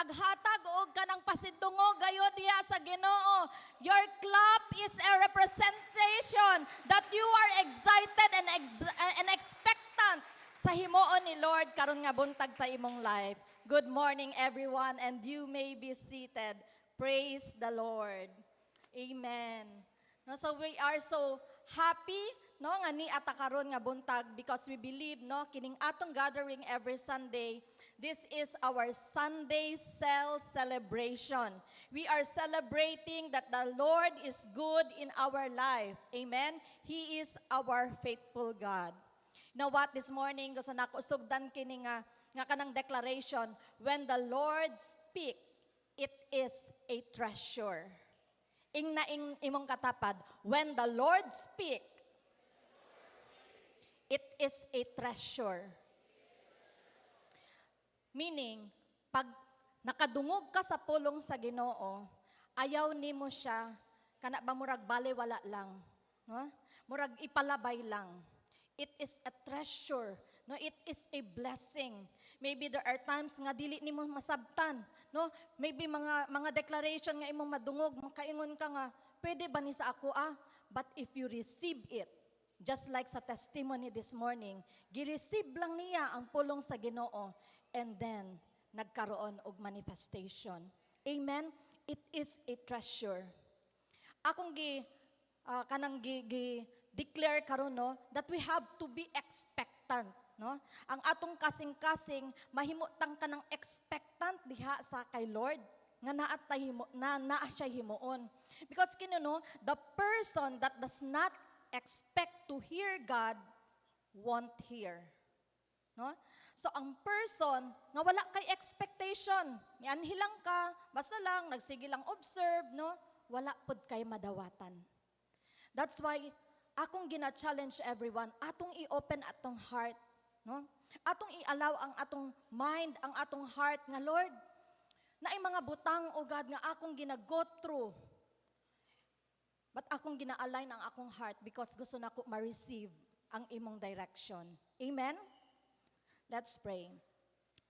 maghatag og kanang pasidungog gayud diha sa Ginoo. Your clap is a representation that you are excited and expectant sa himuon ni Lord karon nga buntag sa imong life. Good morning everyone, and you may be seated. Praise the Lord. Amen. No, so we are so happy no nga ni ata karon nga buntag because we believe no kining atong gathering every Sunday. This is our Sunday cell celebration. We are celebrating that the Lord is good in our life. Amen. He is our faithful God. You know what, this morning gusto nako sugdan kini nga kanang declaration, when the Lord speak, it is a treasure. Ing na imong katapad, when the Lord speak, it is a treasure. Meaning, pag nakadungog ka sa pulong sa Ginoo, ayaw nimo siya, kana ba murag baliwala lang, no? Murag ipalabay lang. It is a treasure, no? It is a blessing. Maybe there are times nga dili nimo masabtan, no? Maybe mga declaration nga imong madungog, makaingon ka nga, pwede ba ni sa ako But if you receive it, just like sa testimony this morning, gi-receive lang niya ang pulong sa Ginoo, and then nagkaroon og manifestation. Amen. It is a treasure. Akong kanang declare karon no that we have to be expectant, no? Ang atong kasing-kasing mahimutang ka ng expectant diha sa kay Lord nga naa siya himuon. Because no, the person that does not expect to hear God won't hear. No? So ang person nga wala kay expectation, mianhilang ka, basta lang nagsige lang observe, no? Wala pud kay madawatan. That's why akong gina-challenge everyone, atong i-open atong heart, no? Atong i-allow ang atong mind, ang atong heart nga Lord, naay mga butang o God nga akong gina-go through. But akong gina-align ang akong heart because gusto nako ma-receive ang imong direction. Amen? Let's pray.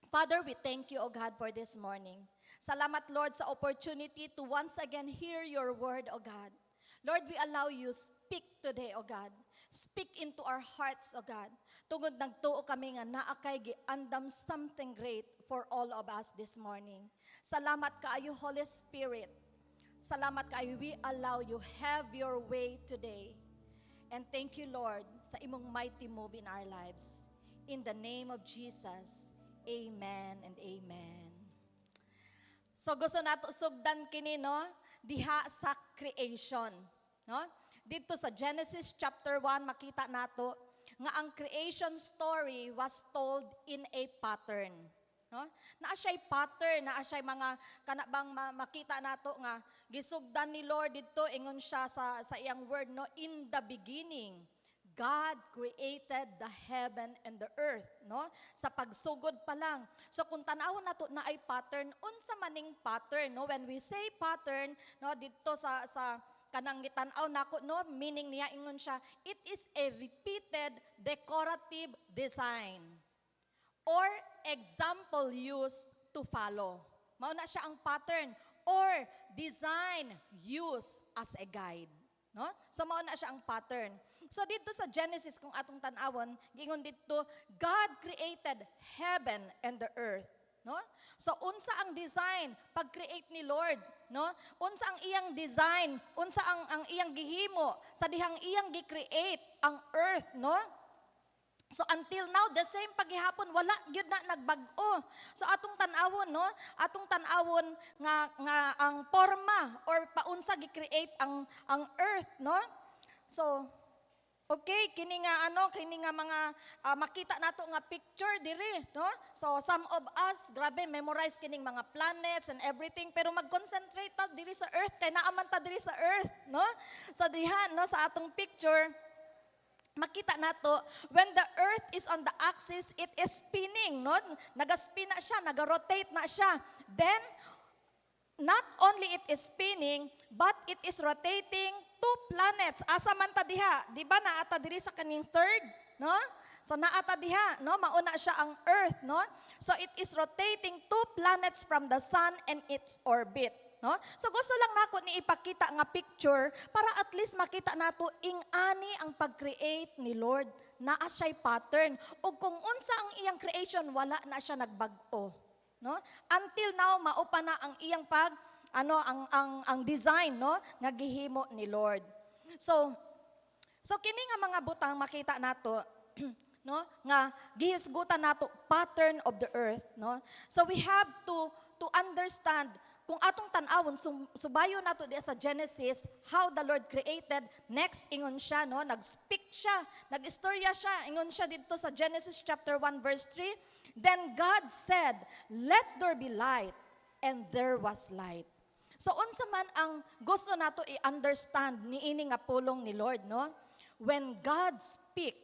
Father, we thank you, O God, for this morning. Salamat, Lord, sa opportunity to once again hear your word, O God. Lord, we allow you speak today, O God. Speak into our hearts, O God. Tungod nagtuo kami nga naakay giandam something great for all of us this morning. Salamat kaayo, Holy Spirit. Salamat kaayo, we allow you have your way today. And thank you, Lord, sa imong mighty move in our lives. In the name of Jesus, amen and amen. So gusto nato sugdan kini no diha sa creation, no? Dito sa Genesis chapter 1 makita nato nga ang creation story was told in a pattern, no? Naa siya'y pattern, naa siya'y mga kanabang makita nato nga gisugdan ni Lord dito ingon siya sa iyang word no, in the beginning God created the heaven and the earth, no? Sa pagsugod pa lang. So kung tanawon nato na ay pattern, unsa maning pattern, no? When we say pattern, no, dito sa kanang gitanaw nako, no, meaning niya ingon siya, it is a repeated decorative design or example used to follow. Mao na siya ang pattern or design used as a guide, no? So mao na siya ang pattern. So dito sa Genesis kung atong tan-awon, giingon dito, God created heaven and the earth, no? So unsa ang design pag-create ni Lord, no? Unsa ang iyang design, unsa ang iyang gihimo sa dihang iyang gi-create ang earth, no? So until now the same paghihapon wala gyud na nagbag-o. So atong tan-awon no, atong tan-awon nga ang forma or paunsa gi-create ang earth, no? So okay, kini nga mga makita nato nga picture diri, no? So some of us grabe memorize kining mga planets and everything pero mag-concentrate ta diri sa earth kay naaman ta diri sa earth, no? Sa diha no sa atong picture makita nato when the earth is on the axis it is spinning, no? Naga-spin na siya, naga-rotate na siya. Then not only it is spinning but it is rotating two planets. Asa man ta diha? Di ba naata diri sa kaning third, no? So naata diha, no? Mauna siya ang Earth, no? So it is rotating 2 planets from the sun and its orbit, no? So gusto lang nako ni ipakita nga picture para at least makita nato ing-ani ang pag-create ni Lord. Naa siya'y pattern. O kung unsa ang iyang creation, wala na siya nagbag-o, no? Until now maupa na ang iyang ang design, no, nga gihimo ni Lord. So kini nga mga butang makita nato no, nga gihisgutan nato pattern of the earth, no. So we have to understand kung atong tan-awon subayo nato di sa Genesis how the Lord created. Next ingon siya, no, nag-speak siya, nag-istorya siya, ingon siya dito sa Genesis chapter 1 verse 3. Then God said, "Let there be light," and there was light. So unsa man ang gusto nato i-understand niini nga pulong ni Lord, no? When God speak,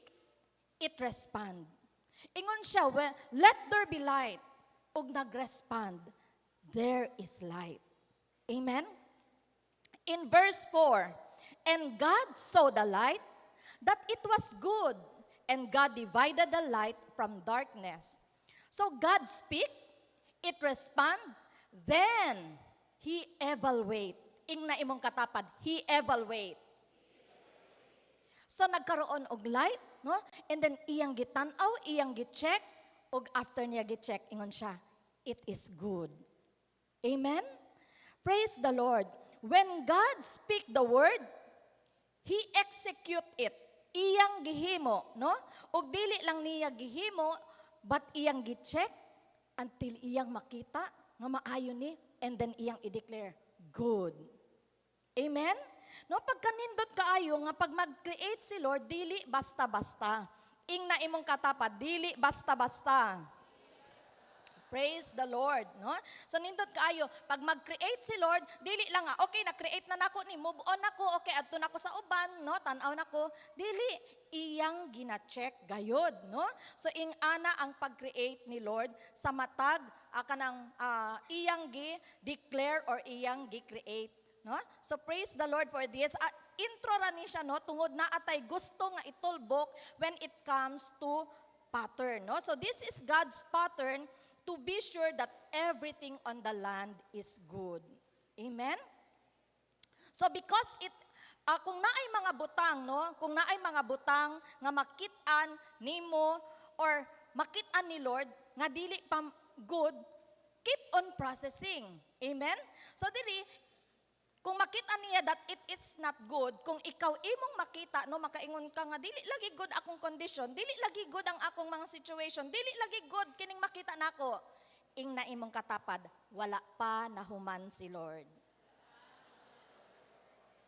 it respond. Ingon siya, well, let there be light, ug nag-respond, there is light. Amen? In verse 4, and God saw the light, that it was good, and God divided the light from darkness. So God speak, it respond, then He evaluate. Ing na imong katapad, He evaluate. So nagkaroon og light, no? And then iyang gitan-aw, iyang gi-check, og after niya gi-check, ingon siya, it is good. Amen? Praise the Lord. When God speak the word, He execute it. Iyang gihimo, no? Og dili lang niya gihimo, but iyang gi-check until iyang makita nga maayo ni, and then iyang i-declare, good. Amen? No, pagkanindot kaayo nga pag mag-create si Lord, dili basta-basta. Ing na imong katapad, dili basta-basta. Praise the Lord, no? So nindot kaayo, pag mag-create si Lord, dili lang nga, okay, na-create na nako ni, move on nako, okay, adto nako sa uban, no? Tan-aw nako, dili iyang gina-check gayod, no? So ing ana ang pag-create ni Lord sa matag kanang iyang gi-declare or iyang gi-create, no? So praise the Lord for this. Intro ra ni siya, no? Tungod na atay gusto nga itulbok when it comes to pattern, no? So this is God's pattern to be sure that everything on the land is good. Amen? So because kung naay mga butang, no? Kung naay mga butang nga makit-an nimo or makit-an ni Lord nga dili pa good, keep on processing. Amen? So dili kung makita niya that it's not good, kung ikaw imong makita, no, makaingon ka nga, dili lagi good akong condition, dili lagi good ang akong mga situation, dili lagi good kining makita nako, ing na imong katapad, wala pa nahuman si Lord.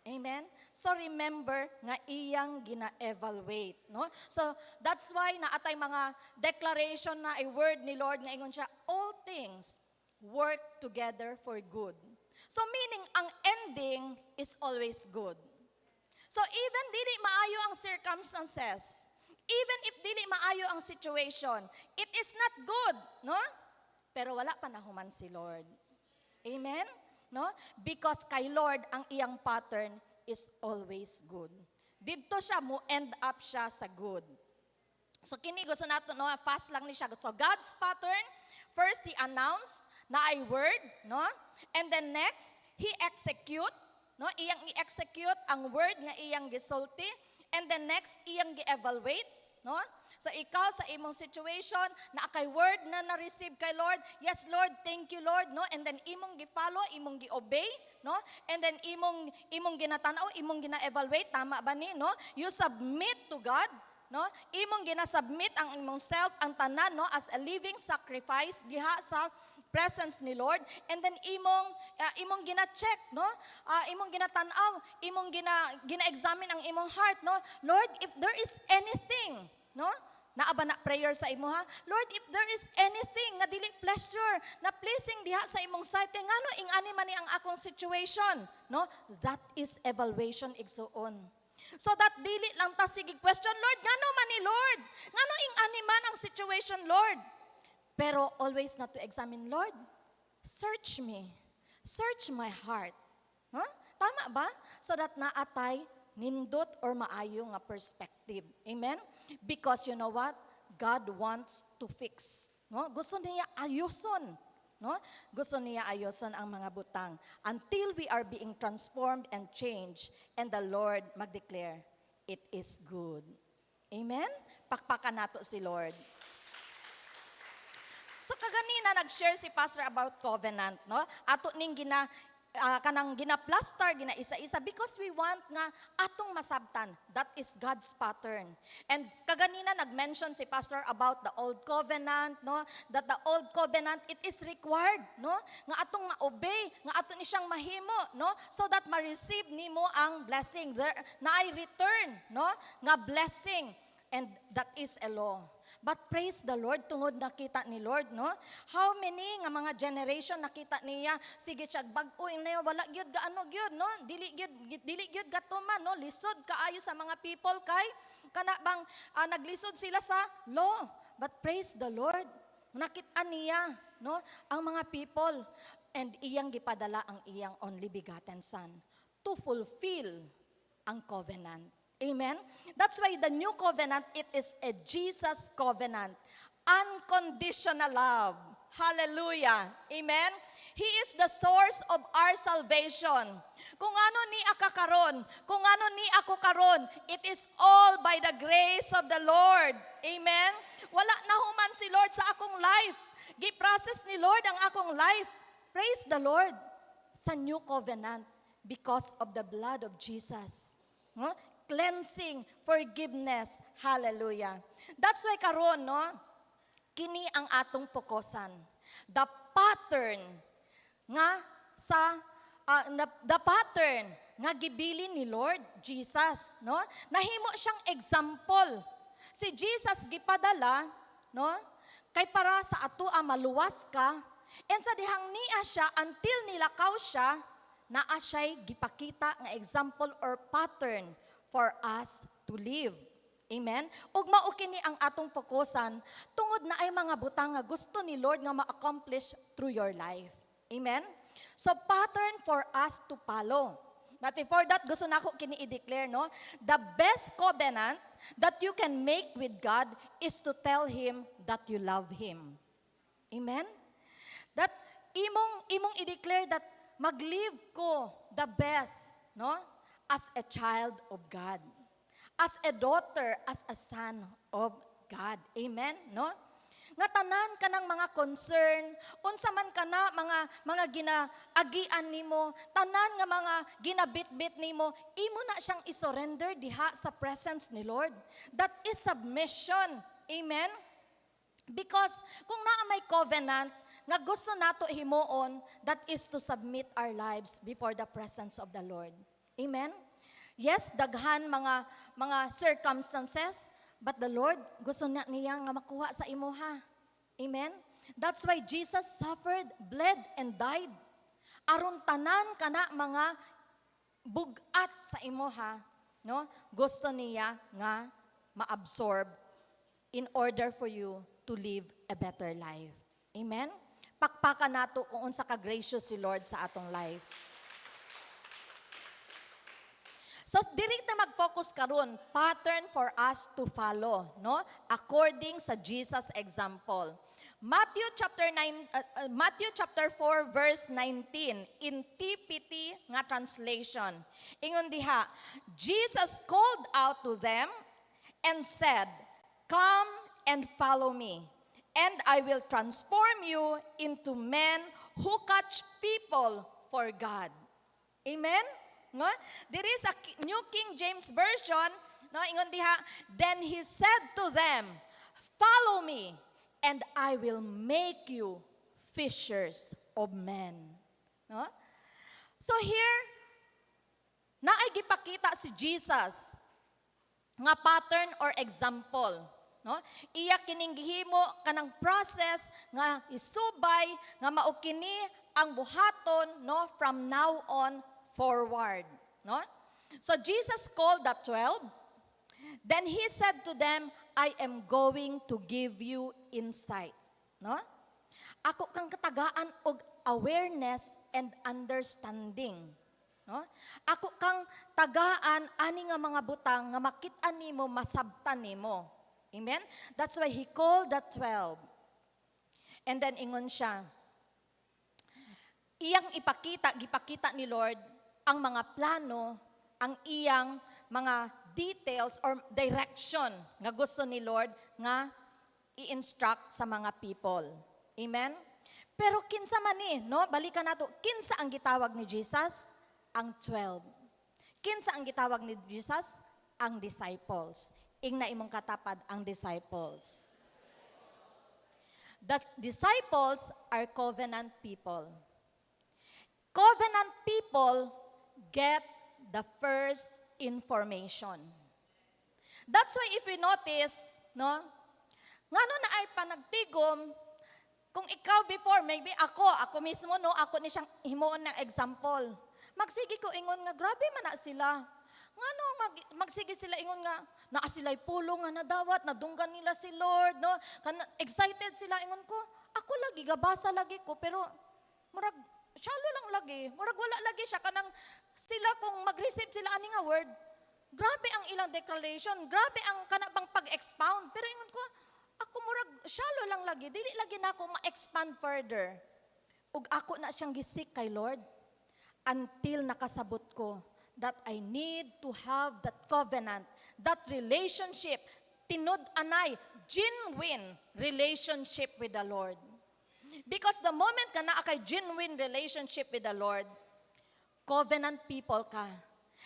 Amen? So remember nga iyang gina-evaluate, no? So that's why naatay mga declaration na a word ni Lord nga ingon siya, all things work together for good. So meaning, ang ending is always good. So even dili maayo ang circumstances, even if dili maayo ang situation, it is not good, no? Pero wala pa nahuman si Lord. Amen? No? Because kay Lord, ang iyang pattern is always good. Dito siya, mo end up siya sa good. So kini gusto nato, no, fast lang ni siya. So God's pattern, first He announced na ay word, no? And then next, He execute, no? Iyang i-execute ang word nga iyang gisulti. And then next, iyang gi-evaluate, no? So ikaw sa imong situation, na kay word na na-receive kay Lord, yes Lord, thank you Lord, no? And then imong gi-follow, imong gi-obey, no? And then imong ginatanaw, imong gina-evaluate, tama ba ni, no? You submit to God, no? Imong gina-submit ang imong self, ang tanan, no, as a living sacrifice diha sa presence ni Lord, and then imong gina-check, no? Imong ginatanaw, imong gina-examine ang imong heart, no? Lord, if there is anything, no? Naaba na prayer sa imo, ha? Lord, if there is anything nga dili pleasure, na pleasing diha sa imong sight, ngano ing-ani man ni ang akong situation, no? That is evaluation igsuon. So that dili lang ta sige question, Lord, ngano man ni Lord? Ngano ing-ani man ang situation, Lord? Pero always not to examine, Lord, search me. Search my heart. Huh? Tama ba? So that naatay nindot or maayo nga perspective. Amen? Because you know what? God wants to fix. No? Gusto niya ayuson. No? Gusto niya ayuson ang mga butang until we are being transformed and changed and the Lord mag-declare, it is good. Amen? Pakpakan nato si Lord. So kaganina nag-share si Pastor about covenant, no? Ato ning kanang gina-plaster, gina-isa-isa because we want nga atong masabtan. That is God's pattern. And kaganina nag-mention si Pastor about the old covenant, no? That the old covenant, it is required, no? Nga atong ma-obey, nga ato ni siyang mahimo, no? So that ma-receive nimo ang blessing. There, na ay return, no? Nga blessing. And that is a law. But praise the Lord, tungod nakita ni Lord, no? How many nga mga generation nakita niya, sige siya, bag-uin na yun, wala gyud gaano gyud, no? Dili gyud gatuman, no? Lisod kaayo sa mga people kay, kana bang naglisod sila sa law. But praise the Lord, nakita niya, no? Ang mga people, and iyang gipadala ang iyang only begotten Son to fulfill ang covenant. Amen? That's why the new covenant, it is a Jesus covenant. Unconditional love. Hallelujah. Amen? He is the source of our salvation. Kung ano ni akakaron, kung ano ni ako karon, it is all by the grace of the Lord. Amen? Wala na human si Lord sa akong life. Gi-process ni Lord ang akong life. Praise the Lord sa new covenant because of the blood of Jesus. No? Cleansing, forgiveness, hallelujah. That's why karon, no, kini ang atong pokosan. The pattern nga sa the pattern nga gibilin ni Lord Jesus, no? Nahimo siyang example. Si Jesus gipadala, no? Kay para sa ato maluwas ka, and sa dihang niya siya until nilakaw siya, naa siya'y gipakita nga example or pattern for us to live. Amen? Ug mao kini ang atong fokusan tungod na ay mga butang nga gusto ni Lord nga ma-accomplish through your life. Amen? So pattern for us to follow. But before that, gusto na ako kini i-declare, no? The best covenant that you can make with God is to tell Him that you love Him. Amen? That imong i-declare that mag-live ko the best, no? As a child of God, as a daughter, as a son of God. Amen? No? Nga tanan ka ng mga concern, unsa man ka na mga ginaagian nimo, tanan nga mga ginabitbit nimo, imo na siyang isurrender diha sa presence ni Lord. That is submission. Amen? Because kung naa may covenant, nga gusto nato himuon, that is to submit our lives before the presence of the Lord. Amen? Yes, daghan mga circumstances, but the Lord gusto niya nga makuha sa imuha. Amen? That's why Jesus suffered, bled, and died. Aron tanan kana mga bugat sa imuha, no? Gusto niya nga ma-absorb in order for you to live a better life. Amen? Pakpakan nato kung unsa ka gracious si Lord sa atong life. So, dili na mag-focus karon, pattern for us to follow, no? According sa Jesus example. Matthew chapter 4 verse 19 in TPT nga translation. Ingon diha, Jesus called out to them and said, "Come and follow me, and I will transform you into men who catch people for God." Amen? No? There is a New King James Version, no, ingon diha, then he said to them, "Follow me, and I will make you fishers of men." No? So here, naay gipakita si Jesus nga pattern or example, no? Iya kining gihimo kanang process nga isubay nga mao kini ang buhaton, no, from now on forward, no? So Jesus called the 12. Then he said to them, "I am going to give you insight." No? Ako kang katagaan og awareness and understanding. No? Ako kang tagaan ani nga mga butang nga makit-an nimo, masabtan nimo. Amen? That's why He called the 12. And then ingon siya, iyang gipakita ni Lord ang mga plano, ang iyang mga details or direction nga gusto ni Lord nga i-instruct sa mga people. Amen? Pero kinsa man ni, no? Balikan nato, kinsa ang gitawag ni Jesus? Ang 12. Kinsa ang gitawag ni Jesus? Ang disciples. Ingna imong katapad ang disciples. The disciples are covenant people. Covenant people get the first information. That's why if we notice, no, ngano na ay panagtigom, kung ikaw before, maybe ako mismo, no, ako ni siyang himuon ng example. Magsige ko ingon nga, grabe man na sila. Ngano, magsige sila ingon nga, naa sila'y pulong nga nadawat, nadunggan nila si Lord, no? Excited sila ingon ko, ako lagi, gabasa lagi ko, pero murag, shallow lang lagi, murag wala lagi siya, kanang sila kung mag-receive sila ani nga word, grabe ang ilang declaration, grabe ang kanabang pag-expound, pero ingon ko, ako murag, shallow lang lagi, dili lagi na ako ma-expand further. Ug ako na siyang gisik kay Lord, until nakasabot ko, that I need to have that covenant, that relationship, tinud-anay, genuine relationship with the Lord. Because the moment ka naa kay genuine relationship with the Lord, covenant people ka.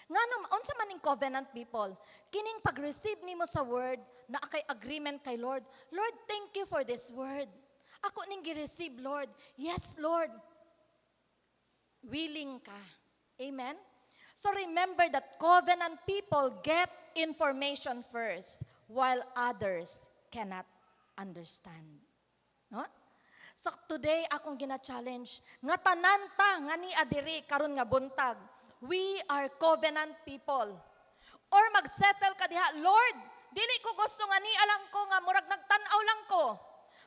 Ngano, unsa man ning covenant people? Kining pag-receive nimo sa word, naa kay agreement kay Lord. Lord, thank you for this word. Ako ning gi-receive, Lord. Yes, Lord. Willing ka. Amen? So remember that covenant people get information first while others cannot understand. No? So today akong gina-challenge nga tanan ta nga ni adiri karon nga buntag. We are covenant people. Or magsettle ka diha, Lord, dili ko gusto nga ni alang ko nga murag nagtan-aw lang ko.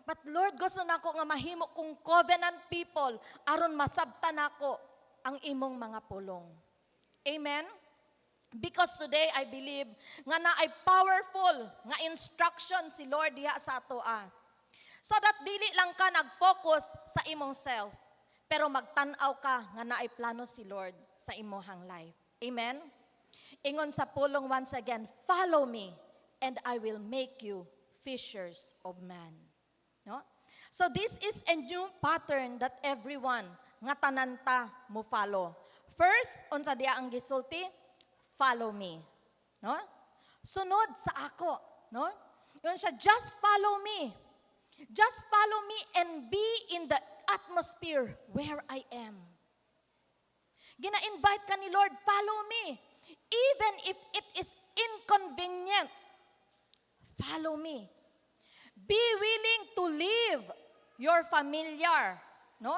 But Lord, gusto nako nga mahimo kong covenant people aron masabtan nako ang imong mga pulong. Amen? Because today, I believe, nga na ay powerful nga instruction si Lord diha sa atoa. So that dili lang ka nag-focus sa imong self, pero magtanaw ka nga na ay plano si Lord sa imong life. Amen? Ingon sa pulong once again, follow me, and I will make you fishers of men. No? So this is a new pattern that everyone nga tananta mo follow. First, unsa diya ang gisulti? Follow me. No? Sunod sa ako, no? Yun siya, just follow me. Just follow me and be in the atmosphere where I am. Gina-invite ka ni Lord, follow me. Even if it is inconvenient, follow me. Be willing to leave your familiar, no?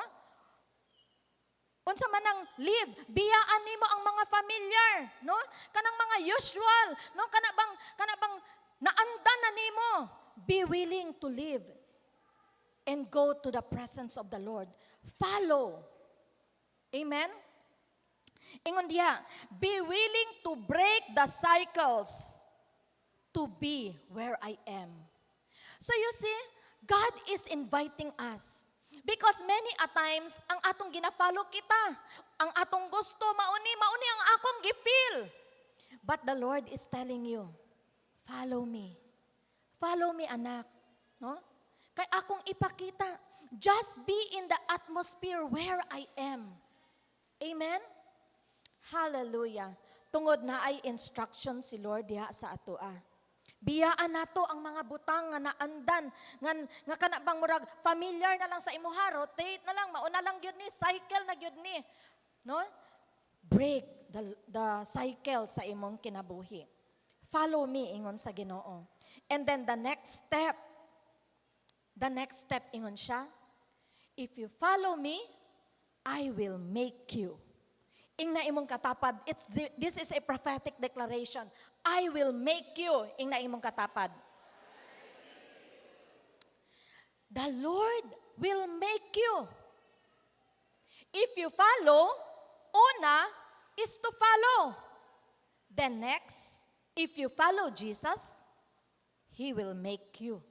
Unsa man ang live, biyaan nimo ang mga familiar, no? Kanang mga usual, no? Kana bang naandan na nimo. Be willing to live and go to the presence of the Lord. Follow. Amen? Ingon diha, be willing to break the cycles to be where I am. So you see, God is inviting us. Because many a times, ang atong gina-follow kita, ang atong gusto, mauni ang akong gifeel. But the Lord is telling you, follow me. Follow me, anak. No? Kay akong ipakita, just be in the atmosphere where I am. Amen? Hallelujah. Tungod na ay instruction si Lord diha sa atoa. Biyaan nato ang mga butang nga naandan, nga kanabang murag familiar na lang sa imuha, rotate na lang, mauna lang gyud ni, cycle na gyud ni. No? Break the cycle sa imong kinabuhi. Follow me, ingon sa Ginoo. And then the next step, ingon siya, if you follow me, I will make you. Ingna imong katapad, this is a prophetic declaration. I will make you. Ingna imong katapad. The Lord will make you. If you follow, una is to follow. Then next, if you follow Jesus, He will make you.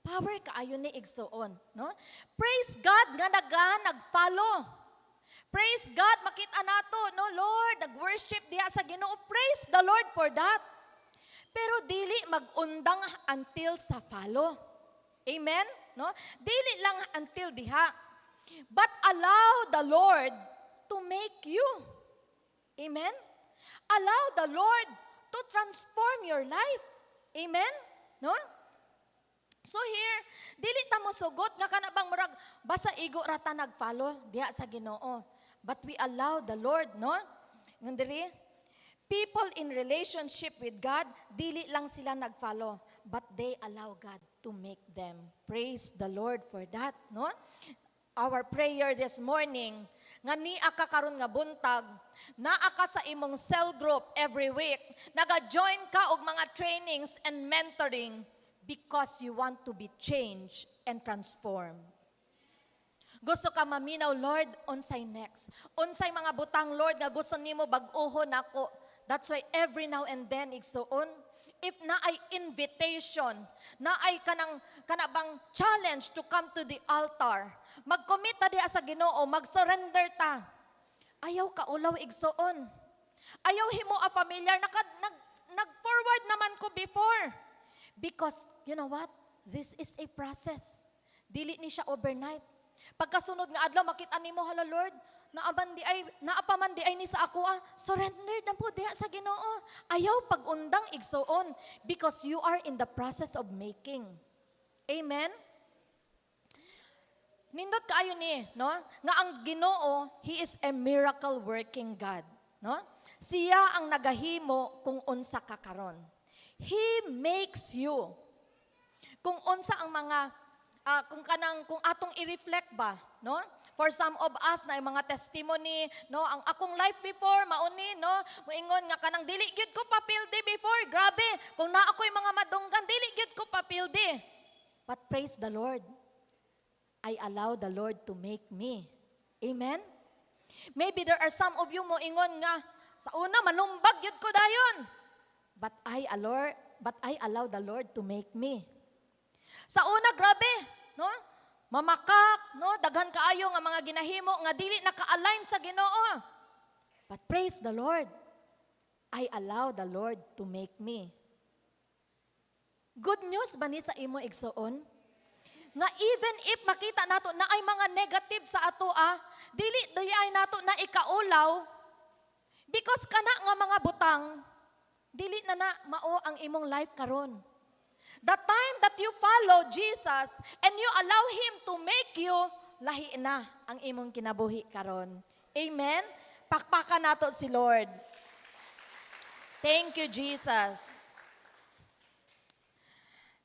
Power kaayo ni igsuon, no? Praise God nga nagfollow. Praise God, makita nato, no, Lord, nag-worship diha sa Ginoo. Praise the Lord for that. Pero dili magundang until sa follow. Amen? No? Dili lang until diha. But allow the Lord to make you. Amen? Allow the Lord to transform your life. Amen? No? So here, dili ta mo sugot nga kana bang murag basa igo rata nagfollow diha sa Ginoo. But we allow the Lord, no? Ngandiri, people in relationship with God, dili lang sila nagfollow, but they allow God to make them. Praise the Lord for that, no? Our prayer this morning, nga niya ka karon nga buntag, naa ka sa imong cell group every week, naga-join ka og mga trainings and mentoring because you want to be changed and transformed. Gusto ka maminaw, Lord, unsay next? Unsay mga butang, Lord, nga gusto nimo bag-ohon ako. That's why every now and then, igsuon, if na ay invitation, na ay kanabang challenge to come to the altar, mag-commit ta diha sa Ginoo, mag-surrender ta. Ayaw ka ulaw igsuon. Ayaw himo a familiar, nag-forward naman ko before. Because, you know what? This is a process. Dili ni siya overnight. Pagkasunod nga adlaw, makita nimo, hala Lord, naapaman di ay ni sa ako, surrender na po diha sa Ginoo. Ayaw pag-undang igsuon because you are in the process of making. Amen? Nindot kaayo ni, no? Nga ang Ginoo, He is a miracle working God, no? Siya ang nagahimo kung unsa ka karon. He makes you. Kung unsa ang mga kung atong i-reflect ba, no? For some of us na mga testimony, no, ang akong life before mauni, no, moingon nga kanang dili gyud ko papildi before. Grabe, kung naa ako'y mga madunggan, dili gyud ko papildi. But praise the Lord. I allow the Lord to make me. Amen? Maybe there are some of you moingon nga sa una malumbag gyud ko dayon. But I allow the Lord to make me. Sa una, grabe, no? Mamakak, no? Daghan kaayo nga mga ginahimo nga dili naka-align sa Ginoo. But praise the Lord. I allow the Lord to make me. Good news ba ni sa imo igsuon? Nga even if makita nato na ay mga negative sa ato, dili ay nato na ikaulaw because kana nga mga butang, dili na mao ang imong life karon. The time that you follow Jesus and you allow Him to make you, lahi na ang imong kinabuhi karon. Amen? Pakpakan nato si Lord. Thank you, Jesus.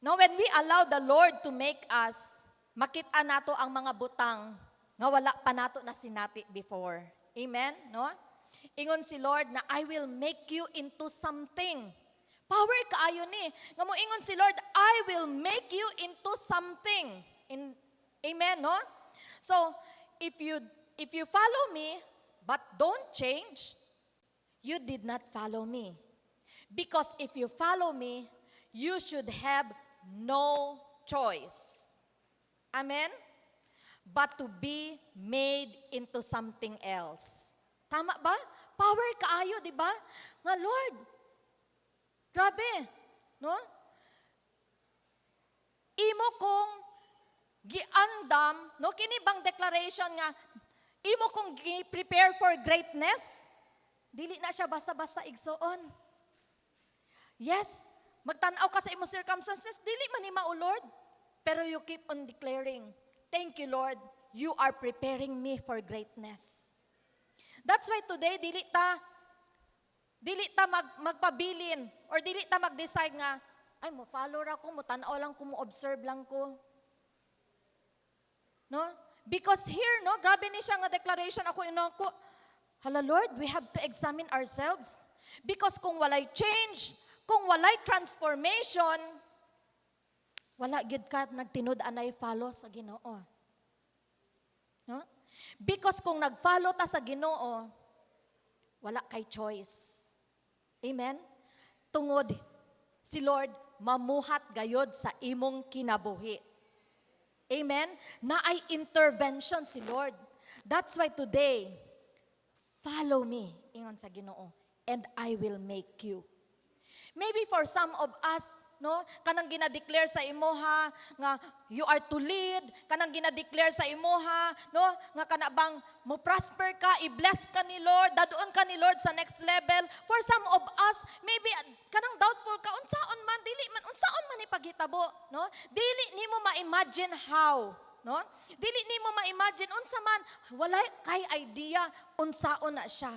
No, when we allow the Lord to make us, makita nato ang mga butang nga wala pa nato na sinati before. Amen? No? Ingon si Lord na I will make you into something. Power kaayo ni. Nga mo ingon si Lord, I will make you into something. Amen, no? So, if you follow me, but don't change, you did not follow me. Because if you follow me, you should have no choice. Amen? But to be made into something else. Tama ba? Power kaayo, di ba? Nga Lord, grabe, no? Imo kong giandam, no? Kini bang declaration nga, imo kong prepare for greatness? Dili na siya basta-basta igsuon. Yes, magtanaw ka sa imong circumstances, dili man ni mao, Lord. Pero you keep on declaring, thank you, Lord, you are preparing me for greatness. That's why today, dili ta magpabilin or dili ta mag-decide nga, ay, mo-follow ra ko, mo-tanaw lang ko, mo-observe lang ko. No? Because here, no, grabe ni siya nga declaration ako, hala Lord, we have to examine ourselves. Because kung walay change, kung walay transformation, wala gyud ka nagtinud-anay follow sa Ginoo. No? Because kung nag-follow ta sa Ginoo, wala kay choice. Amen? Tungod, si Lord, mamuhat gayod sa imong kinabuhi. Amen? Na ay intervention si Lord. That's why today, follow me, ingon sa Ginoo, and I will make you. Maybe for some of us, no, kanang ginadeclare sa imoha nga you are to lead, kanang ginadeclare sa imoha, no, nga kanabang mo prosper ka, i-bless ka ni Lord, dadoon ka ni Lord sa next level. For some of us, maybe kanang doubtful ka, unsaon man dili man unsaon man ipaghitabo, no? Dili nimo ma-imagine how, no? Dili nimo ma-imagine unsa man, wala kay idea unsaon na siya.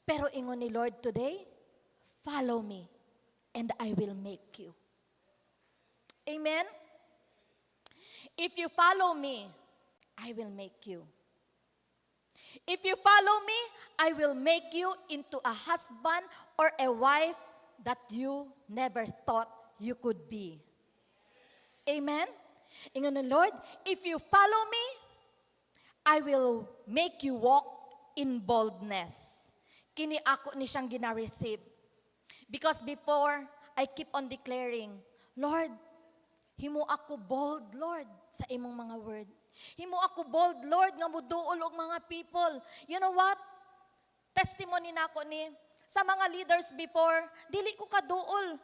Pero ingon ni Lord today, follow me and I will make you. Amen? If you follow me, I will make you. If you follow me, I will make you into a husband or a wife that you never thought you could be. Amen? Ingon ng Lord, if you follow me, I will make you walk in boldness. Kini ako ni siyang gina-receive. Because before, I keep on declaring, Lord, himo ako bold, Lord, sa imong mga word. Himo ako bold, Lord, nga muduol og mga people. You know what? Testimony nako ni sa mga leaders before, dili ko kaduol.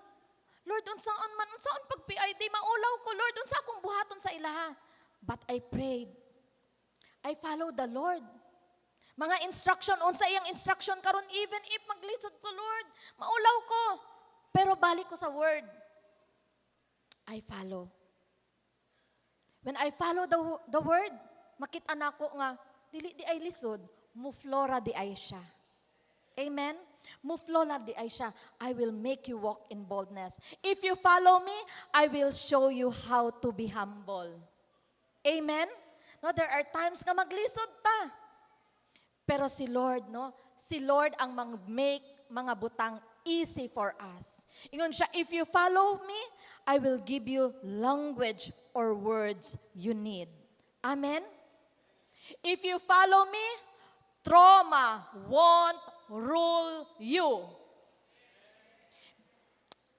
Lord, unsaon pag PID, maulaw ko, Lord, unsa akong buhaton sa ilaha. But I prayed. I followed the Lord. Mga instruction, unsa iyang instruction karon, even if maglisod ko, Lord, maulaw ko. Pero balik ko sa word. I follow. When I follow the word, makita na ko nga, dili di ay lisod, muflora di ay siya. Amen? Muflora di ay siya. I will make you walk in boldness. If you follow me, I will show you how to be humble. Amen? No, there are times nga maglisod ta. Pero si Lord, no? Si Lord ang make mga butang easy for us. Ingon siya, if you follow me, I will give you language or words you need. Amen? If you follow me, trauma won't rule you.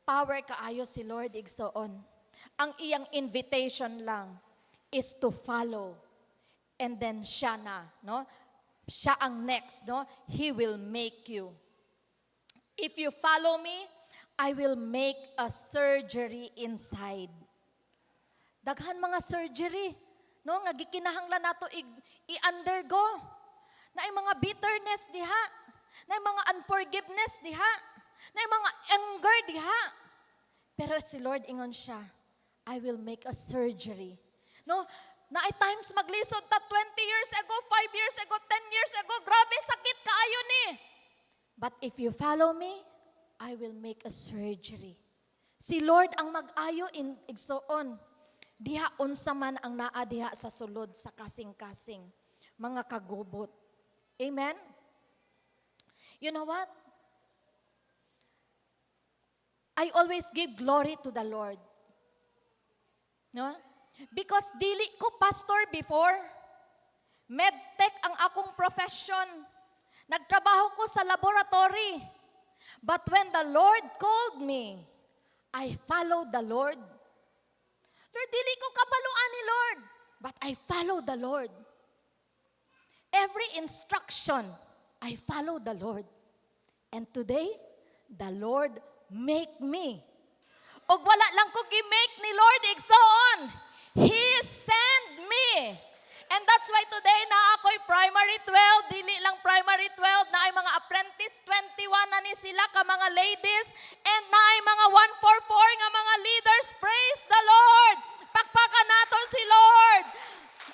Power kaayo si Lord igsoon. Ang iyang invitation lang is to follow. And then siya na, no? Siya ang next, no? He will make you. If you follow me, I will make a surgery inside. Daghan mga surgery, no? Nga gikinahanglan nato i-undergo. Na mga bitterness diha, na mga unforgiveness diha, na mga anger diha. Pero si Lord ingon siya, I will make a surgery. No? Na ay times maglisod ta 20 years ago, 5 years ago, 10 years ago, grabe sakit kaayo ni. But if you follow me, I will make a surgery. Si Lord ang mag-ayo in igsoon. Diha unsa man ang naa diha sa sulod sa kasing-kasing. Mga kagubot. Amen? You know what? I always give glory to the Lord. No? Because dili ko pastor before. Medtech ang akong profession. Nagtrabaho ko sa laboratory. But when the Lord called me, I followed the Lord. Lord, dili ko kabaluan ni Lord. But I followed the Lord. Every instruction, I followed the Lord. And today, the Lord make me. Og wala lang ko gi-make ni Lord igsoon. He sent me. And that's why today na ako'y primary 12, dili lang primary 12, na ay mga apprentice 21 na ni sila ka mga ladies, and na ay mga 144 nga mga leaders. Praise the Lord! Pakpakan nato si Lord.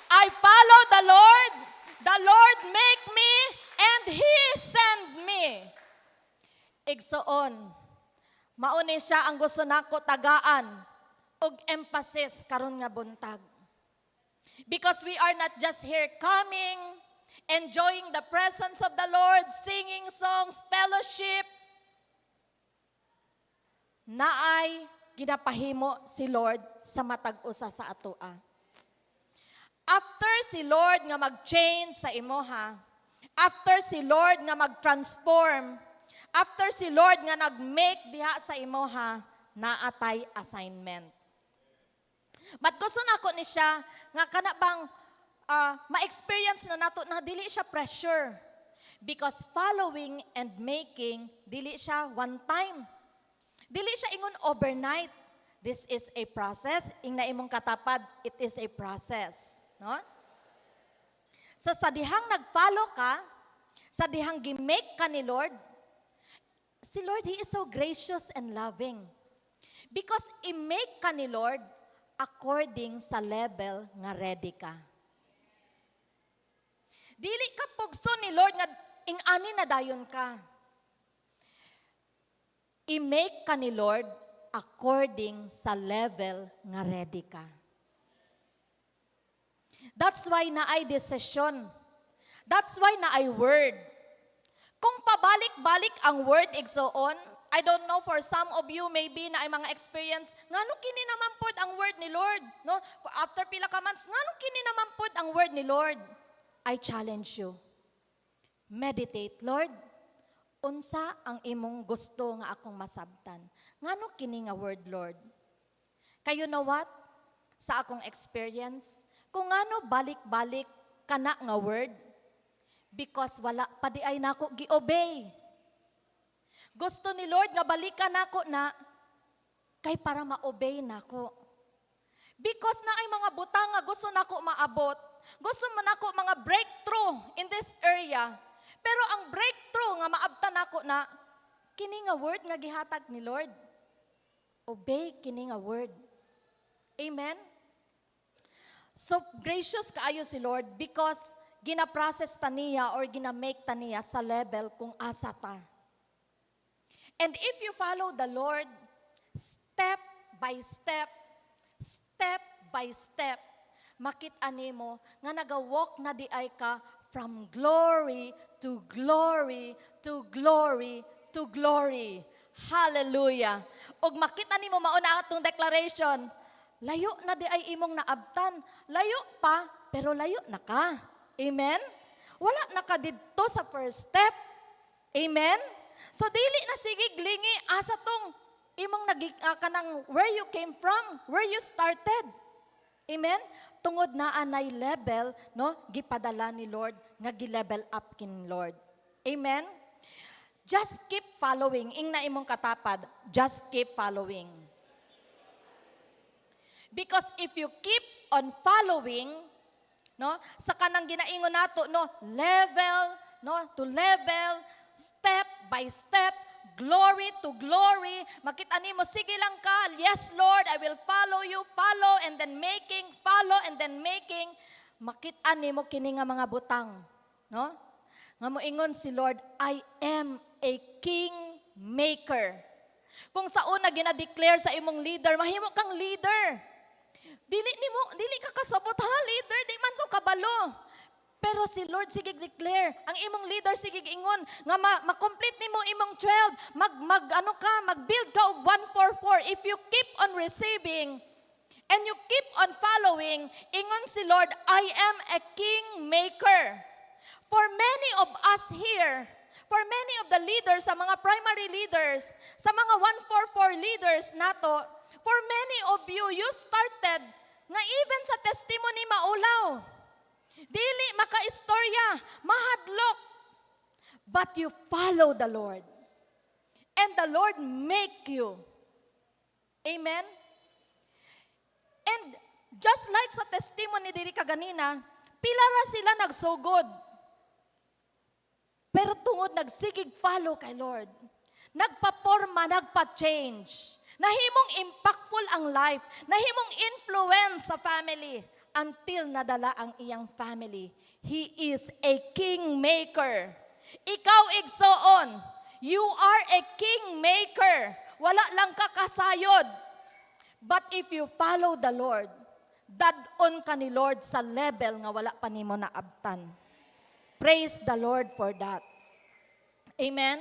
I follow the Lord. The Lord make me and He send me. Igsoon, mauni siya ang gusto nako tagaan og emphasis karon nga buntag. Because we are not just here coming, enjoying the presence of the Lord, singing songs, fellowship. Naay ginapahimo si Lord sa matag usa sa atoa. After si Lord nga mag-change sa imoha, after si Lord nga mag-transform, after si Lord nga nag-make diha sa imoha, naatay assignment. But gusto nako ni siya nga kana bang ma-experience na nato na dili siya pressure. Because following and making, dili siya one time. Dili siya ingon overnight. This is a process. Ing na imong katapad, it is a process. No? So sa dihang nag-follow ka, sa dihang gi-make ka ni Lord, si Lord, He is so gracious and loving. Because i-make ka ni Lord according sa level nga ready ka. Dili ka pugso ni Lord nga ing-ani na dayon ka. I-make ka ni Lord according sa level nga ready ka. That's why na ay decision. That's why na ay word. Kung pabalik-balik ang word igsoon, I don't know, for some of you maybe na ay mga experience, ngano kini naman pod ang word ni Lord, no? After pila ka months, ngano kini naman pod ang word ni Lord? I challenge you. Meditate, Lord. Unsa ang imong gusto nga akong masabtan? Ngano kini nga word, Lord? Kayo know what? Sa akong experience, kung ngano balik-balik kana nga word, because wala pa di ay nako gi-obey. Gusto ni Lord nga balikan nako na kay para ma-obey nako. Because na ay mga butang nga gusto nako maabot. Gusto man nako mga breakthrough in this area. Pero ang breakthrough nga maabtan nako na kini nga word nga gihatag ni Lord. Obey kini nga word. Amen. So gracious kaayo si Lord because gina-process ta niya or gina-make ta niya sa level kung asa ta. And if you follow the Lord, step by step, makita nimo nga nagawalk na di ay ka from glory to glory to glory to glory. Hallelujah. Og makita nimo mao na atong declaration, layo na di ay imong naabtan. Layo pa, pero layo na ka. Amen? Wala na ka didto sa first step. Amen? So dili na sige glingi asa tong imong kanang where you came from, where you started. Amen? Tungod na anay level, no, gipadala ni Lord nga gi-level up kin Lord. Amen? Just keep following. Ing na imong katapad, just keep following. Because if you keep on following, no, sa kanang ginaingon nato, no, level, no, to level, step by step, glory to glory. Makita nimo sige lang ka, yes Lord, I will follow you, follow and then making, follow and then making. Makita nimo kini nga mga butang, no? Nga moingon si Lord, I am a king maker. Kung sa una gina-declare sa imong leader, mahimo kang leader. Dili ka kasabot ha, leader, di man ko kabalo. Pero si Lord sige declare, ang imong leader sige ingon nga ma-complete nimo imong 12, mag-build ka og 144 if you keep on receiving and you keep on following. Ingon si Lord, I am a king maker. For many of us here, for many of the leaders, sa mga primary leaders, sa mga 144 leaders nato, for many of you, you started nga even sa testimony maulaw. Dili makaistorya, mahadlok. But you follow the Lord. And the Lord make you. Amen? And just like sa testimony diri kaganina, pila ra sila nagsugod. Pero tungod nagsigig follow kay Lord. Nagpaporma, nagpa-change. Nahimong impactful ang life. Nahimong influence sa family. Until nadala ang iyang family. He is a king maker. Ikaw igsoon, you are a king maker. Wala lang kakasayod. But if you follow the Lord, dad-on ka ni Lord sa level nga wala pa nimo naabtan. Praise the Lord for that. Amen?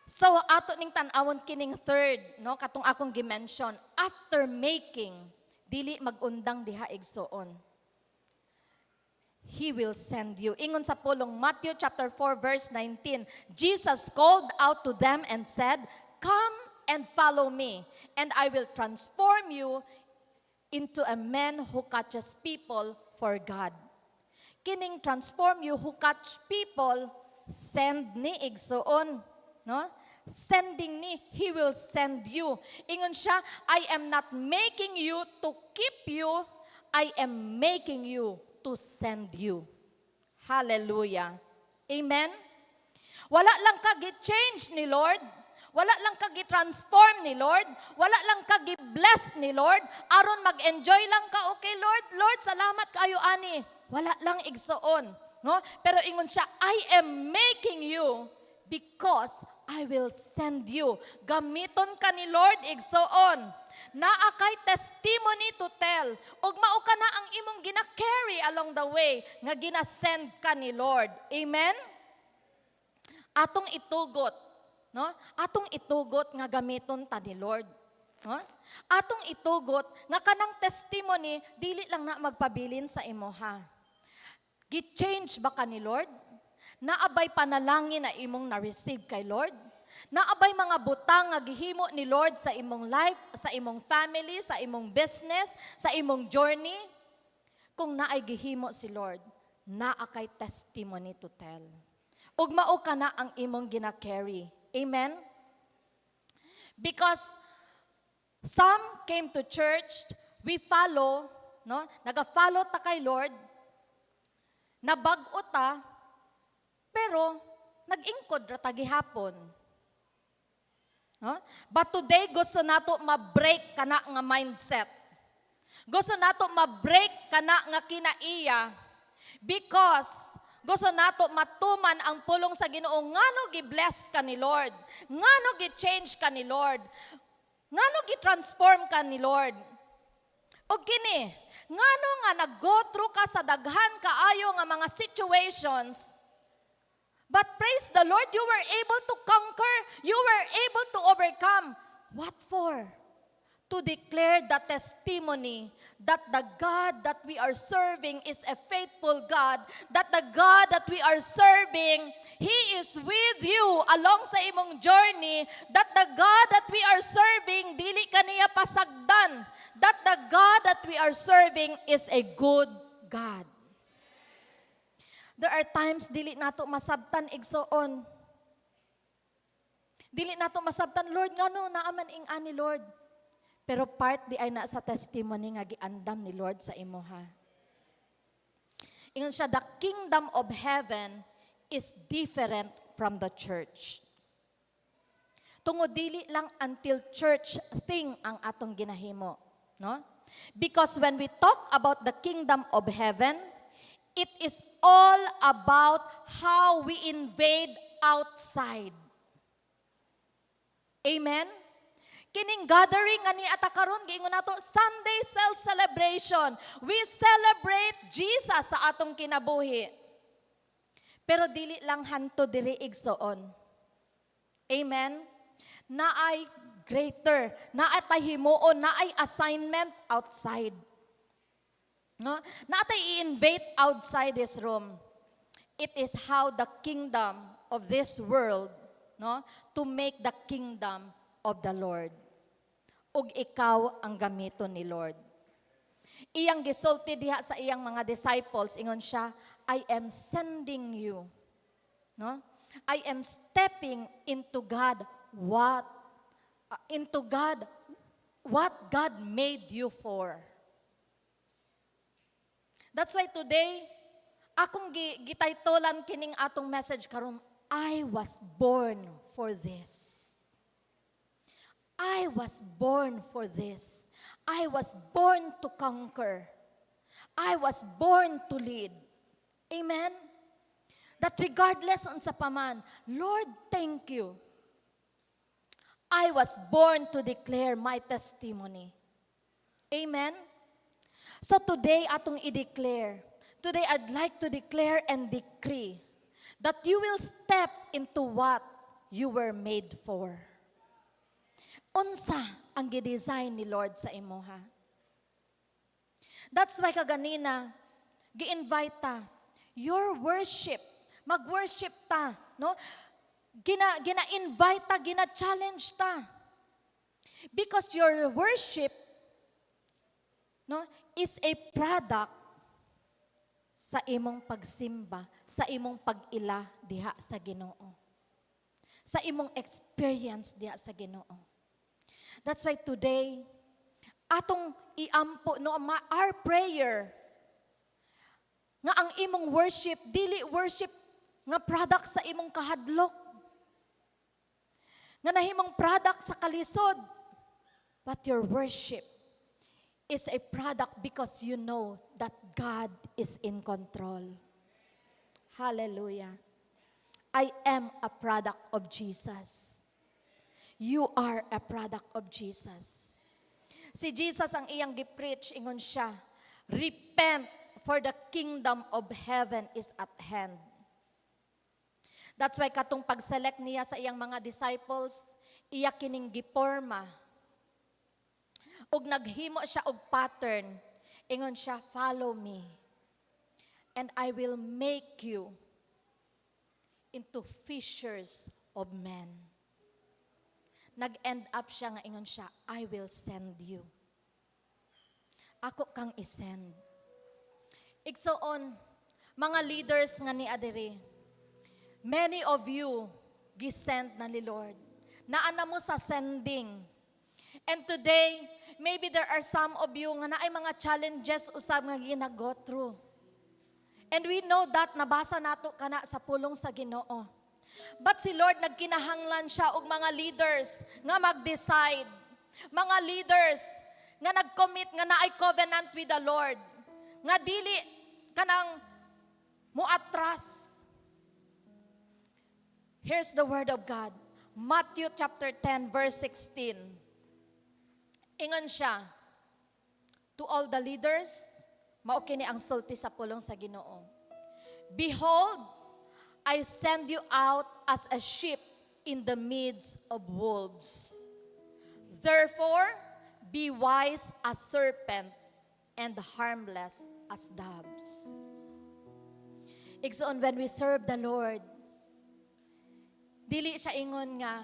So, ato ning tan-awon kining third, no, katong akong gimension, after making, dili magundang diha igsoon. He will send you. Ingon sa pulong Matthew chapter 4 verse 19, Jesus called out to them and said, "Come and follow me, and I will transform you into a man who catches people for God. Kining transform you who catch people, send ni igsoon. No? Sending ni, He will send you. Ingon siya, I am not making you to keep you, I am making you to send you. Hallelujah. Amen? Wala lang ka gi-change ni Lord. Wala lang ka gi-transform ni Lord. Wala lang ka gi-bless ni Lord. Aron mag-enjoy lang ka, okay Lord, Lord, salamat kayo ani. Wala lang igsoon. No? Pero ingon siya, I am making you because I will send you. Gamiton ka ni Lord igsoon. Naa kay testimony to tell. Ug mao ka na ang imong gina-carry along the way nga gina-send ka ni Lord. Amen? Atong itugot, no? Atong itugot nga gamiton ta ni Lord. No? Atong itugot nga kanang testimony dili lang na magpabilin sa imoha. Gi-change ba ka ni Lord? Naabay panalangin na imong na-receive kay Lord? Naabay mga butang nga gihimo ni Lord sa imong life, sa imong family, sa imong business, sa imong journey? Kung naay gihimo si Lord, naa kay testimony to tell. Ug mao ka na ang imong gina-carry. Amen? Because some came to church, we follow, no? Naga-follow ta kay Lord, nabag-o ta, pero nag-ingkod ra ta gihapon. No? But today gusto nato ma-break kana nga mindset. Gusto nato ma-break kana nga kinaiya because gusto nato matuman ang pulong sa Ginoo ngano gi-bless ka ni Lord, ngano gi-change ka ni Lord, ngano gi-transform ka ni Lord. Og kini, ngano nga nag-go through ka sa daghan kaayo nga mga situations, but praise the Lord, you were able to conquer, you were able to overcome. What for? To declare the testimony that the God that we are serving is a faithful God, that the God that we are serving, He is with you along sa imong journey, that the God that we are serving, dili kaniya pasagdan, that the God that we are serving is a good God. There are times dili nato masabtan igsoon. Dili nato masabtan, Lord, ngano naaman ing ani Lord. Pero part di ay na sa testimony nga giandam ni Lord sa imoha. Ingon siya, the kingdom of heaven is different from the church. Tungod dili lang until church thing ang atong ginahimo, no? Because when we talk about the kingdom of heaven, it is all about how we invade outside. Amen? Kining gathering nga ni atakaron giingon nato Sunday celebration. We celebrate Jesus sa atong kinabuhi. Pero dili lang hanto diri igsoon. Amen? Naay greater, naay tahimuon, naay assignment outside. No? Naatay i-invade outside this room. It is how the kingdom of this world, no, to make the kingdom of the Lord. Ug ikaw ang gamiton ni Lord. Iyang gisulti diha sa iyang mga disciples, ingon siya, I am sending you. No? I am stepping into God what God made you for. That's why today, akong gitaytolan kining atong message karon, I was born for this. I was born for this. I was born to conquer. I was born to lead. Amen? That regardless unsa paman, Lord, thank you. I was born to declare my testimony. Amen? So today, atong i-declare. Today, I'd like to declare and decree that you will step into what you were made for. Unsa ang gidesign ni Lord sa imoha. That's why kaganina, gi-invite ta, your worship, mag-worship ta, no? Gina-invite ta, gina-challenge ta. Because your worship, no, is a product sa imong pagsimba, sa imong pag-ila diha sa Ginoo. Sa imong experience diha sa Ginoo. That's why today, atong iampo, no, our prayer, nga ang imong worship, dili worship nga product sa imong kahadlok. Nga nahimong product sa kalisod. But your worship is a product because you know that God is in control. Hallelujah. I am a product of Jesus. You are a product of Jesus. Si Jesus ang iyang gipreach, ingon siya, repent for the kingdom of heaven is at hand. That's why katong pag-select niya sa iyang mga disciples, iya kining giporma. Ug naghimo siya og pattern. Ingon siya, follow me. And I will make you into fishers of men. Nag-end up siya nga ingon siya, I will send you. Ako kang isend. Igsoon, mga leaders nga ni adiri, many of you gisend na ni Lord. Naana mo sa sending. And today, maybe there are some of you nga naay mga challenges usab nga gina-go through. And we know that nabasa nato kana sa pulong sa Ginoo. But si Lord nagkinahanglan siya og mga leaders nga mag-decide. Mga leaders nga nag-commit nga naay covenant with the Lord. Nga dili kanang muatras. Here's the word of God. Matthew chapter 10 verse 16. Ingon siya, to all the leaders, mao kini ang sulti sa pulong sa Ginoo. Behold, I send you out as a sheep in the midst of wolves. Therefore, be wise as serpent and harmless as doves. Igsoon, when we serve the Lord, dili siya ingon nga,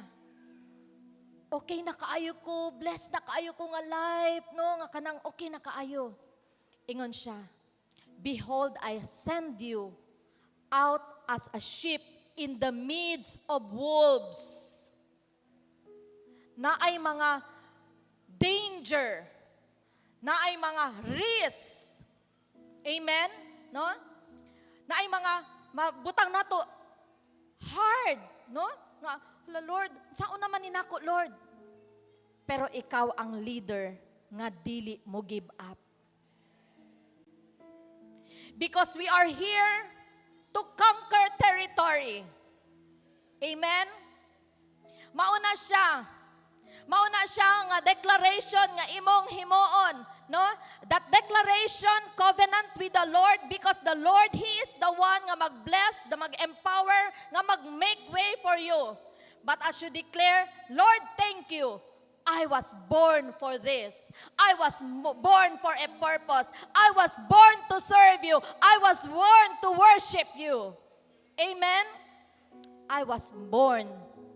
okay na kaayo ko, blessed na kaayo ko nga life, no? Nga kanang okay na kaayo. Ingon siya, behold, I send you out as a sheep in the midst of wolves. Na ay mga danger, na ay mga risk. Amen? No? Na ay mga butang nato hard, no? Nga, Lord, saan naman ninako, Lord? Pero ikaw ang leader nga dili mo give up. Because we are here to conquer territory. Amen? Mauna siya. Mauna siya nga declaration nga imong himuon, no? That declaration, covenant with the Lord, because the Lord, He is the one nga mag-bless, the mag-empower, nga mag-make way for you. But as you declare, Lord, thank you. I was born for this. I was born for a purpose. I was born to serve you. I was born to worship you. Amen? I was born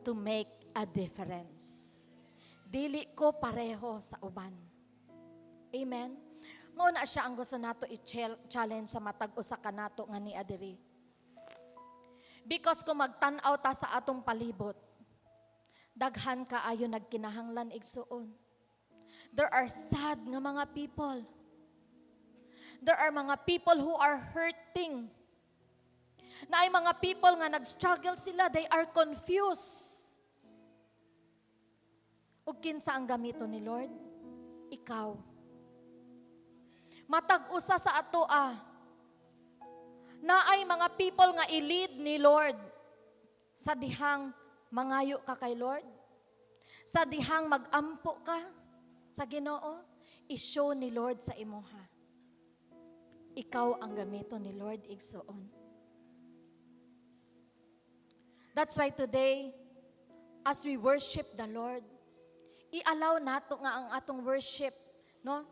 to make a difference. Dili ko pareho sa uban. Amen? Mauna siya ang gusto nato i-challenge sa matag usa kanato nga ni adiri. Because kung magtan-aw ta sa atong palibot, daghan kaayo nagkinahanglan igsuon. There are sad nga mga people. There are mga people who are hurting. Na ay mga people nga nag-struggle sila, they are confused. Ug kinsa ang gamito ni Lord? Ikaw. Matag usa sa atoa. Na ay mga people nga i-lead ni Lord sa dihang mangayo ka kay Lord, sa dihang mag-ampo ka sa Ginoo, i-show ni Lord sa imuha. Ikaw ang gamito ni Lord igsuon. That's why today, as we worship the Lord, i-allow nato nga ang atong worship, no?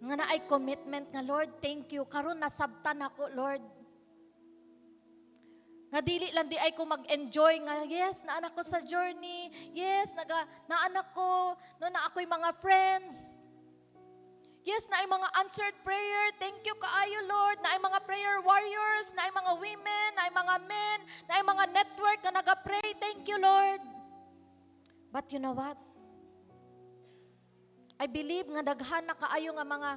Nga na ay commitment nga, Lord, thank you. Karon nasabtan ako, Lord. Nga dili lang di ay ko mag-enjoy nga, yes, naanak ko sa journey. Yes, naanak ko, no, na ako'y mga friends. Yes, na ay mga answered prayer. Thank you kaayo, Lord. Na ay mga prayer warriors, na ay mga women, na ay mga men, na ay mga network na naga-pray. Thank you, Lord. But you know what? I believe nga daghan na kaayo nga mga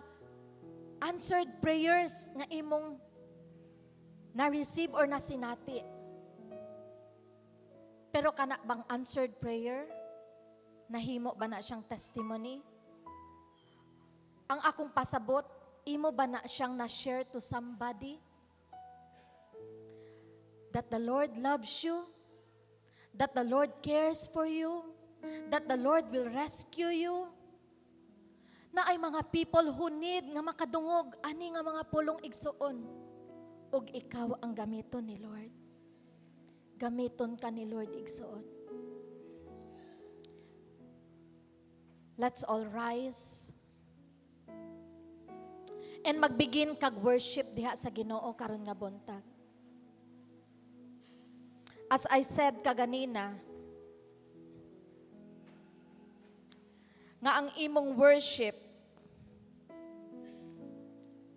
answered prayers nga imong na-receive or nasinati. Pero kana bang answered prayer? Nahimo ba na siyang testimony? Ang akong pasabot, imo ba na siyang na-share to somebody? That the Lord loves you? That the Lord cares for you? That the Lord will rescue you? Na ay mga people who need nga makadungog, ani nga mga pulong igsuon. Ug ikaw ang gamiton ni Lord. Gamiton ka ni Lord igsuon. Let's all rise. And magbigin kag worship diha sa Ginoo karon nga buntag. As I said kaganina, nga ang imong worship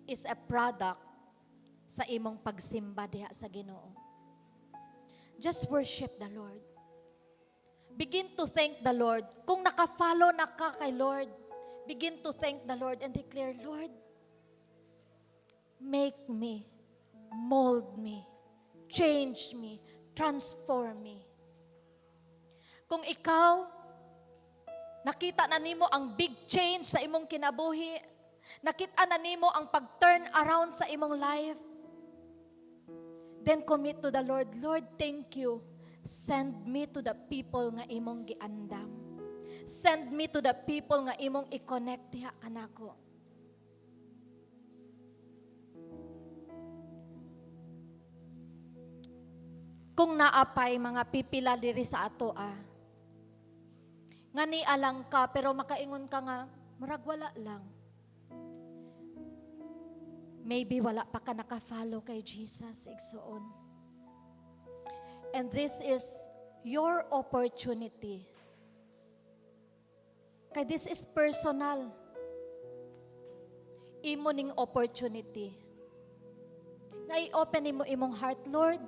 is a product sa imong pagsimba diha sa Ginoo. Just worship the Lord. Begin to thank the Lord. Kung naka-follow na ka kay Lord, begin to thank the Lord and declare, Lord, make me, mold me, change me, transform me. Kung ikaw, nakita na nimo ang big change sa imong kinabuhi, nakita na nimo ang pag-turn around sa imong life, then commit to the Lord, Lord, thank you. Send me to the people nga imong giandam. Send me to the people nga imong i-connect diha kanako. Kung naapay mga pipila diri sa ato nga ni alang ka pero makaingon ka nga murag wala lang. Maybe wala pa ka naka-follow kay Jesus igsuon. And this is your opportunity. Kay this is personal. Imo ning opportunity. Nga i-open mo imong heart, Lord.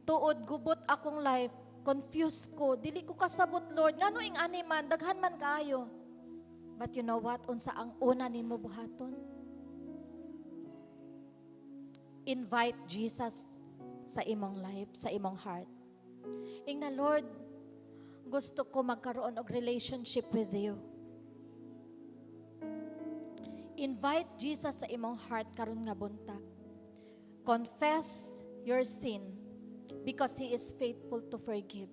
Tuod gubot akong life, confused ko, dili ko kasabot, Lord. Ngano ing ani man, daghan man kaayo. But you know what? Unsa ang una nimo buhaton? Invite Jesus sa imong life, sa imong heart. Ingna, Lord, gusto ko magkaroon og relationship with you. Invite Jesus sa imong heart karon nga buntag. Confess your sin because He is faithful to forgive.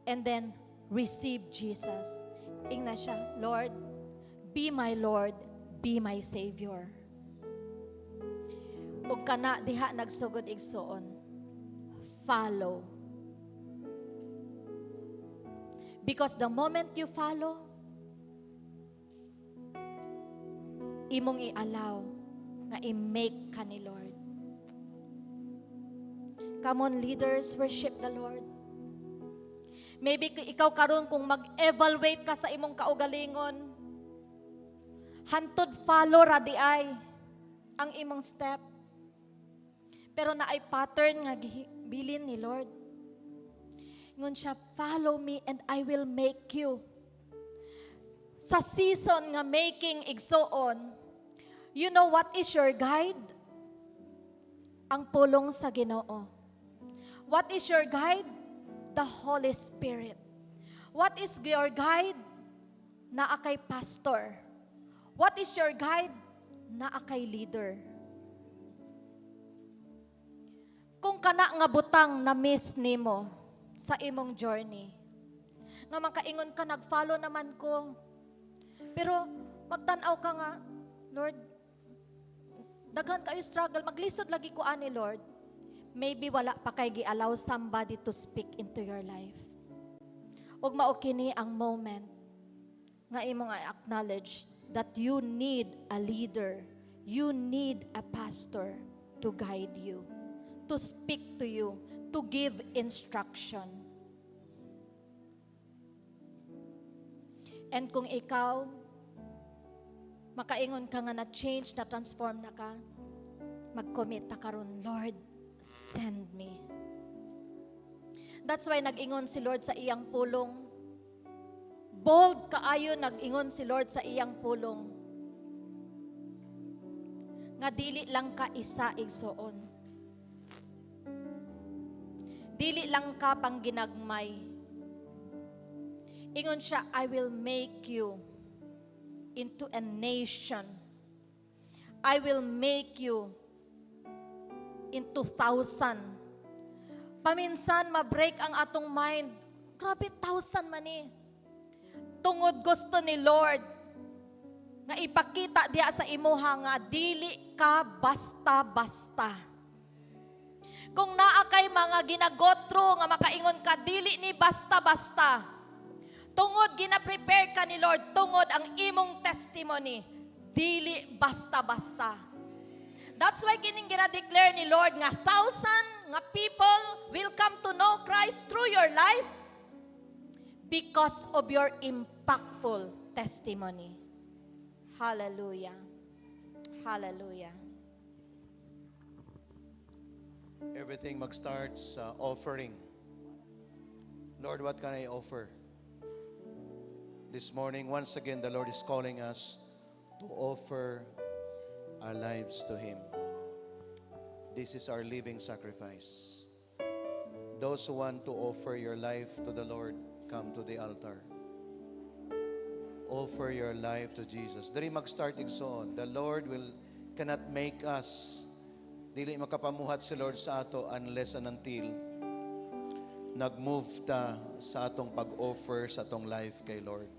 And then, receive Jesus. Ingna siya, Lord, be my Lord, be my Savior. Ug kana diha nagsugod igsuon, follow. Because the moment you follow, imong i-allow nga i-make ka ni Lord. Come on, leaders, worship the Lord. Maybe ikaw karon kung mag-evaluate ka sa imong kaugalingon, hantod follow ra di ay ang imong step. Pero na ay pattern nga bilin ni Lord. Ngun siya, follow me and I will make you. Sa season nga making igsoon, you know what is your guide? Ang pulong sa Ginoo. What is your guide? The Holy Spirit. What is your guide? Naa kay pastor. What is your guide? Naa kay leader. Kung kana nga butang na miss nimo sa imong journey, nga makaingon ka, nag-follow naman ko, pero magtanaw ka nga, Lord, daghan kayo struggle, maglisod lagi ko ani, Lord. Maybe wala pa kay gi-allow somebody to speak into your life. Ug mao kini ang moment nga imong acknowledge that you need a leader, you need a pastor to guide you. to speak to you, to give instruction. And kung ikaw, makaingon ka nga na change, na transform na ka, mag-commit na karon, Lord, send me. That's why nag-ingon si Lord sa iyang pulong. Bold kaayo nag-ingon si Lord sa iyang pulong. Nga dili lang ka isa igsoon. Dili lang ka pang ginagmay. Ingon siya, I will make you into a nation. I will make you into 1,000. Paminsan, ma-break ang atong mind. Grabe, 1,000 man eh. Tungod gusto ni Lord nga ipakita diya sa imuha nga dili ka basta-basta. Kung naa kay mga ginagotro nga makaingon ka, dili ni basta-basta. Tungod gina-prepare ka ni Lord, tungod ang imong testimony, dili basta-basta. That's why kining gina-declare ni Lord nga 1,000 nga people will come to know Christ through your life because of your impactful testimony. Hallelujah. Hallelujah. Everything mag-start sa offering. Lord, what can I offer? This morning, once again, the Lord is calling us to offer our lives to Him. This is our living sacrifice. Those who want to offer your life to the Lord, come to the altar. Offer your life to Jesus. Diri mag-start igsoon. The Lord cannot make us. Dili makapamuhat si Lord sa ato unless and until nag-move ta sa atong pag-offer sa atong life kay Lord.